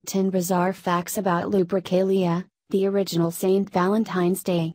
10 Bizarre Facts About Lupercalia, the original Saint Valentine's Day.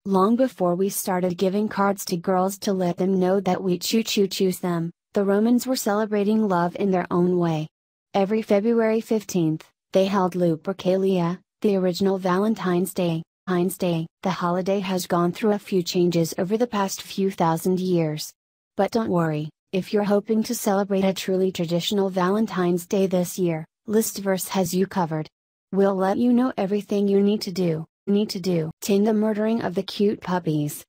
Long before we started giving cards to girls to let them know that we choo-choo-choose them, the Romans were celebrating love in their own way. Every February 15th, they held Lupercalia, the original Valentine's Day. The holiday has gone through a few changes over the past few thousand years. But don't worry, if you're hoping to celebrate a truly traditional Valentine's Day this year, Listverse has you covered. We'll let you know everything you need to do. 10 The murdering of the cute puppies.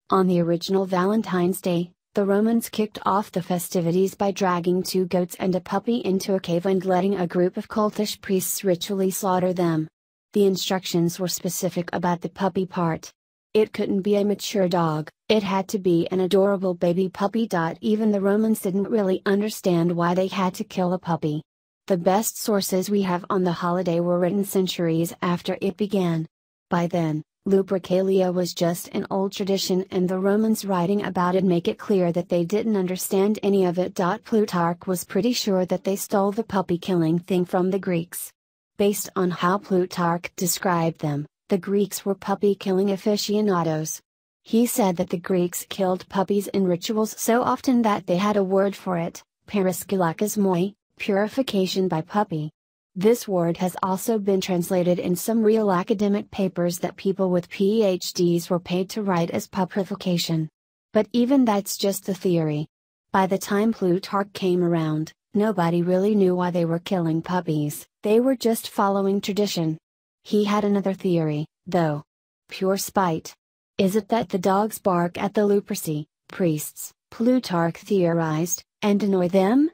On the original Valentine's Day, the Romans kicked off the festivities by dragging 2 goats and a puppy into a cave and letting a group of cultish priests ritually slaughter them. The instructions were specific about the puppy part. It couldn't be a mature dog, it had to be an adorable baby puppy.Even the Romans didn't really understand why they had to kill a puppy. The best sources we have on the holiday were written centuries after it began. By then, Lupercalia was just an old tradition, and the Romans writing about it make it clear that they didn't understand any of it. Plutarch was pretty sure that they stole the puppy killing thing from the Greeks. Based on how Plutarch described them, the Greeks were puppy killing aficionados. He said that the Greeks killed puppies in rituals so often that they had a word for it, periskulakismoi, purification by puppy. This word has also been translated in some real academic papers that people with PhDs were paid to write as pupprification. But even that's just the theory. By the time Plutarch came around, nobody really knew why they were killing puppies, they were just following tradition. He had another theory, though. Pure spite. Is it that the dogs bark at the Luperci, priests, Plutarch theorized, and annoy them?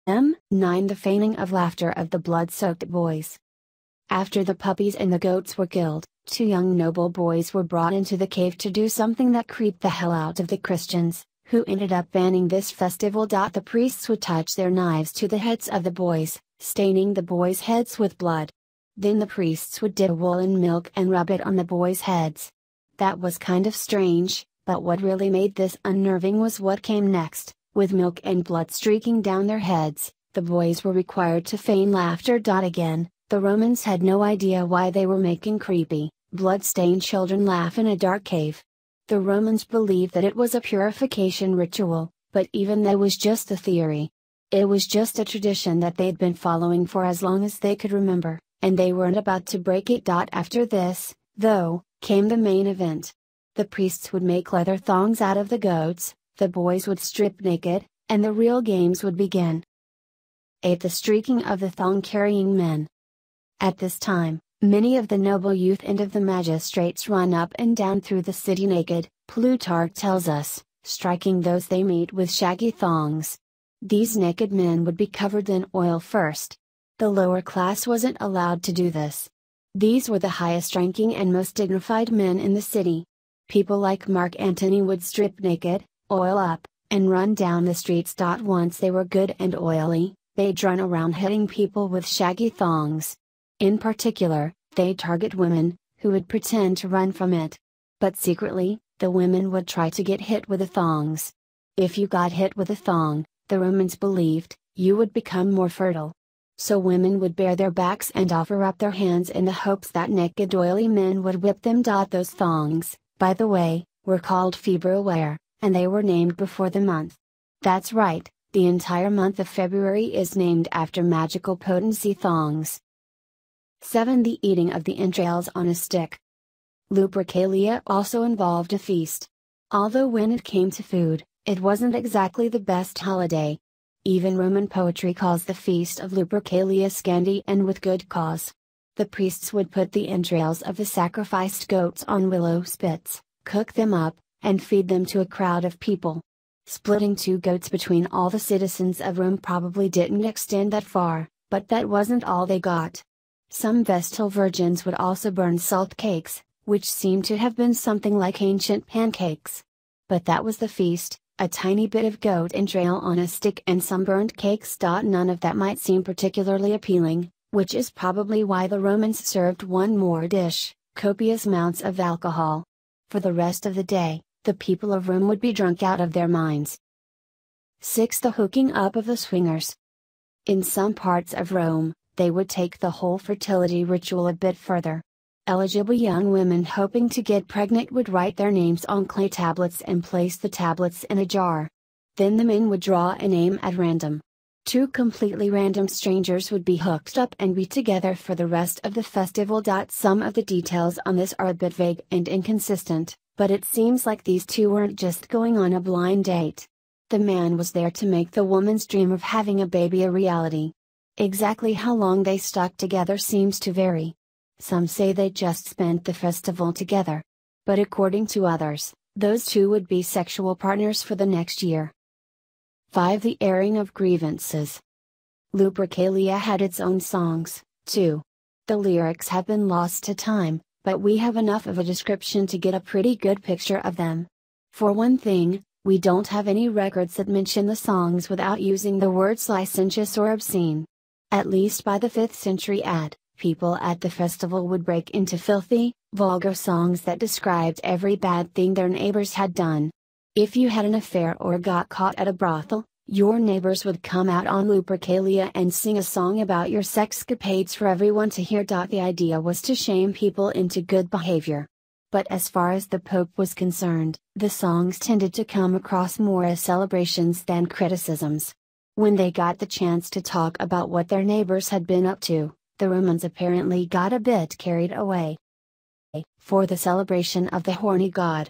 9 The feigning of laughter of the blood-soaked boys. After the puppies and the goats were killed, 2 young noble boys were brought into the cave to do something that creeped the hell out of the Christians, who ended up banning this festival. The priests would touch their knives to the heads of the boys, staining the boys' heads with blood. Then the priests would dip wool in milk and rub it on the boys' heads. That was kind of strange, but what really made this unnerving was what came next. With milk and blood streaking down their heads, the boys were required to feign laughter. Again, the Romans had no idea why they were making creepy, blood-stained children laugh in a dark cave. The Romans believed that it was a purification ritual, but even that was just a theory. It was just a tradition that they'd been following for as long as they could remember, and they weren't about to break it. After this, though, came the main event. The priests would make leather thongs out of the goats, the boys would strip naked, and the real games would begin. 8 The streaking of the thong-carrying men. At this time, many of the noble youth and of the magistrates run up and down through the city naked, Plutarch tells us, striking those they meet with shaggy thongs. These naked men would be covered in oil first. The lower class wasn't allowed to do this. These were the highest ranking and most dignified men in the city. People like Mark Antony would strip naked, oil up, and run down the streets. Once they were good and oily, they'd run around hitting people with shaggy thongs. In particular, they'd target women, who would pretend to run from it. But secretly, the women would try to get hit with the thongs. If you got hit with a thong, the Romans believed, you would become more fertile. So women would bare their backs and offer up their hands in the hopes that naked oily men would whip them. Those thongs, by the way, were called February, and they were named before the month. That's right, the entire month of February is named after magical potency thongs. 7 The eating of the entrails on a stick. Lupercalia also involved a feast. Although when it came to food, it wasn't exactly the best holiday. Even Roman poetry calls the feast of Lupercalia scanty, and with good cause. The priests would put the entrails of the sacrificed goats on willow spits, cook them up, and feed them to a crowd of people. Splitting 2 goats between all the citizens of Rome probably didn't extend that far, but that wasn't all they got. Some Vestal virgins would also burn salt cakes, which seem to have been something like ancient pancakes. But that was the feast, a tiny bit of goat entrail on a stick and some burnt cakes. None of that might seem particularly appealing, which is probably why the Romans served one more dish, copious amounts of alcohol. For the rest of the day, the people of Rome would be drunk out of their minds. 6 The hooking up of the swingers. In some parts of Rome, they would take the whole fertility ritual a bit further. Eligible young women hoping to get pregnant would write their names on clay tablets and place the tablets in a jar. Then the men would draw a name at random. Two completely random strangers would be hooked up and be together for the rest of the festival. Some of the details on this are a bit vague and inconsistent, but it seems like these two weren't just going on a blind date. The man was there to make the woman's dream of having a baby a reality. Exactly how long they stuck together seems to vary. Some say they just spent the festival together. But according to others, those two would be sexual partners for the next year. 5. The airing of grievances. Lupercalia had its own songs, too. The lyrics have been lost to time, but we have enough of a description to get a pretty good picture of them. For one thing, we don't have any records that mention the songs without using the words licentious or obscene. At least by the 5th century AD, people at the festival would break into filthy, vulgar songs that described every bad thing their neighbors had done. If you had an affair or got caught at a brothel, your neighbors would come out on Lupercalia and sing a song about your sexcapades for everyone to hear. The idea was to shame people into good behavior. But as far as the Pope was concerned, the songs tended to come across more as celebrations than criticisms. When they got the chance to talk about what their neighbors had been up to, the Romans apparently got a bit carried away. For the celebration of the horny god.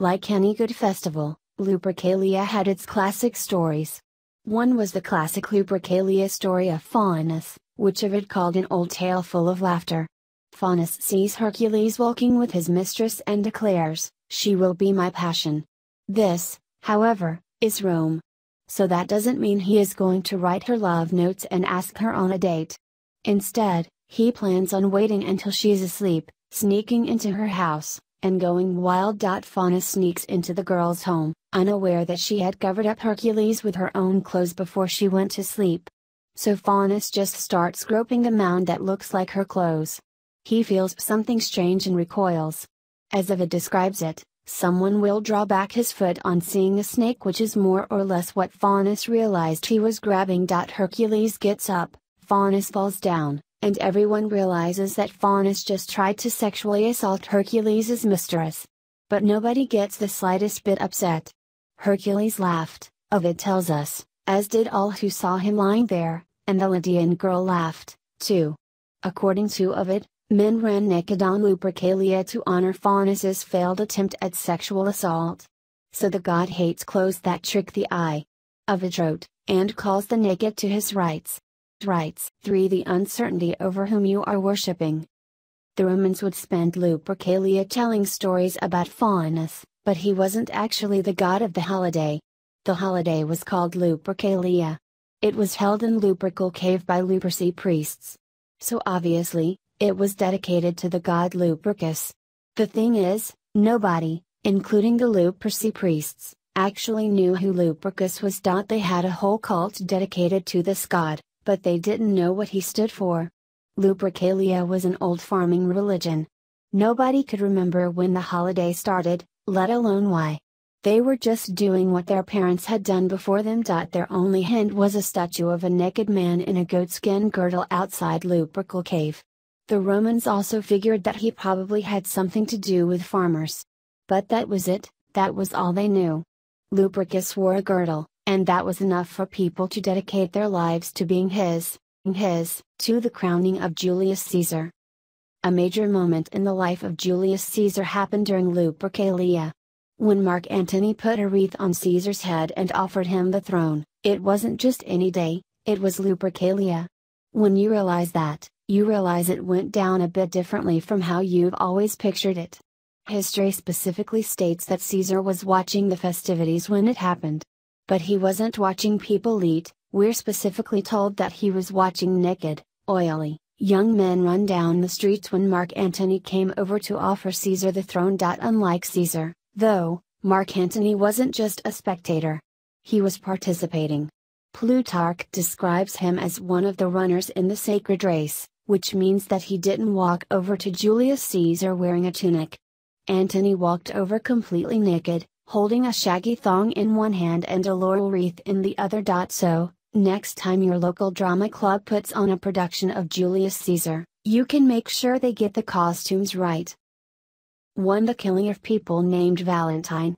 Like any good festival, Lupercalia had its classic stories. One was the classic Lupercalia story of Faunus, which Ovid called an old tale full of laughter. Faunus sees Hercules walking with his mistress and declares, "She will be my passion." This, however, is Rome. So that doesn't mean he is going to write her love notes and ask her on a date. Instead, he plans on waiting until she is asleep, sneaking into her house, and going wild. Faunus sneaks into the girl's home, unaware that she had covered up Hercules with her own clothes before she went to sleep. So Faunus just starts groping the mound that looks like her clothes. He feels something strange and recoils. As Ovid describes it, someone will draw back his foot on seeing a snake, which is more or less what Faunus realized he was grabbing. Hercules gets up, Faunus falls down, and everyone realizes that Faunus just tried to sexually assault Hercules' mistress. But nobody gets the slightest bit upset. Hercules laughed, Ovid tells us, as did all who saw him lying there, and the Lydian girl laughed, too. According to Ovid, men ran naked on Lupercalia to honor Faunus's failed attempt at sexual assault. So the god hates clothes that trick the eye. Ovid wrote, and calls the naked to his rights. 3. The uncertainty over whom you are worshipping. The Romans would spend Lupercalia telling stories about Faunus, but he wasn't actually the god of the holiday. The holiday was called Lupercalia. It was held in Lupercal cave by Luperci priests. So obviously, it was dedicated to the god Lupercus. The thing is, nobody, including the Luperci priests, actually knew who Lupercus was. They had a whole cult dedicated to this god, but they didn't know what he stood for. Lupercalia was an old farming religion. Nobody could remember when the holiday started, let alone why. They were just doing what their parents had done before them. Their only hint was a statue of a naked man in a goatskin girdle outside Lupercal cave. The Romans also figured that he probably had something to do with farmers. But that was it, that was all they knew. Lupercus wore a girdle, and that was enough for people to dedicate their lives to being his, to the crowning of Julius Caesar. A major moment in the life of Julius Caesar happened during Lupercalia. When Mark Antony put a wreath on Caesar's head and offered him the throne, it wasn't just any day, it was Lupercalia. When you realize that, you realize it went down a bit differently from how you've always pictured it. History specifically states that Caesar was watching the festivities when it happened. But he wasn't watching people eat. We're specifically told that he was watching naked, oily, young men run down the streets when Mark Antony came over to offer Caesar the throne. Unlike Caesar, though, Mark Antony wasn't just a spectator. He was participating. Plutarch describes him as one of the runners in the sacred race, which means that he didn't walk over to Julius Caesar wearing a tunic. Antony walked over completely naked, holding a shaggy thong in one hand and a laurel wreath in the other. So, Next time your local drama club puts on a production of Julius Caesar, you can make sure they get the costumes right. 1. The killing of people named Valentine.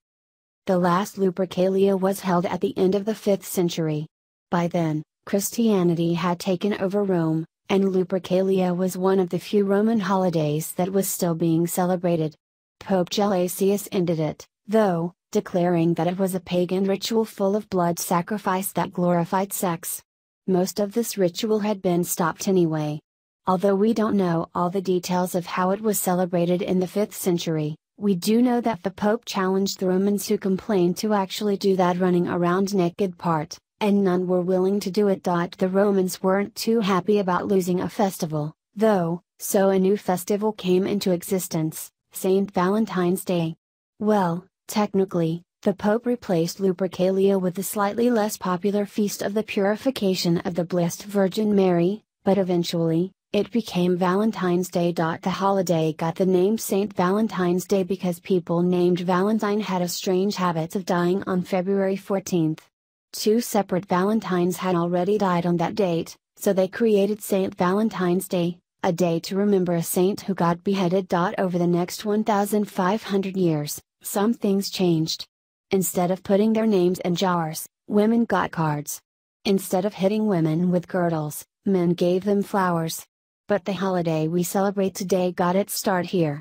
The last Lupercalia was held at the end of the 5th century. By then, Christianity had taken over Rome, and Lupercalia was one of the few Roman holidays that was still being celebrated. Pope Gelasius ended it, though, declaring that it was a pagan ritual full of blood sacrifice that glorified sex. Most of this ritual had been stopped anyway. Although we don't know all the details of how it was celebrated in the 5th century, we do know that the Pope challenged the Romans who complained to actually do that running around naked part, and none were willing to do it. The Romans weren't too happy about losing a festival, though, so a new festival came into existence, St. Valentine's Day. Well, technically, the Pope replaced Lupercalia with the slightly less popular feast of the Purification of the Blessed Virgin Mary, but eventually, it became Valentine's Day. The holiday got the name St. Valentine's Day because people named Valentine had a strange habit of dying on February 14th. 2 separate Valentines had already died on that date, so they created St. Valentine's Day, a day to remember a saint who got beheaded. Over the next 1,500 years, some things changed. Instead of putting their names in jars, women got cards. Instead of hitting women with girdles, men gave them flowers. But the holiday we celebrate today got its start here.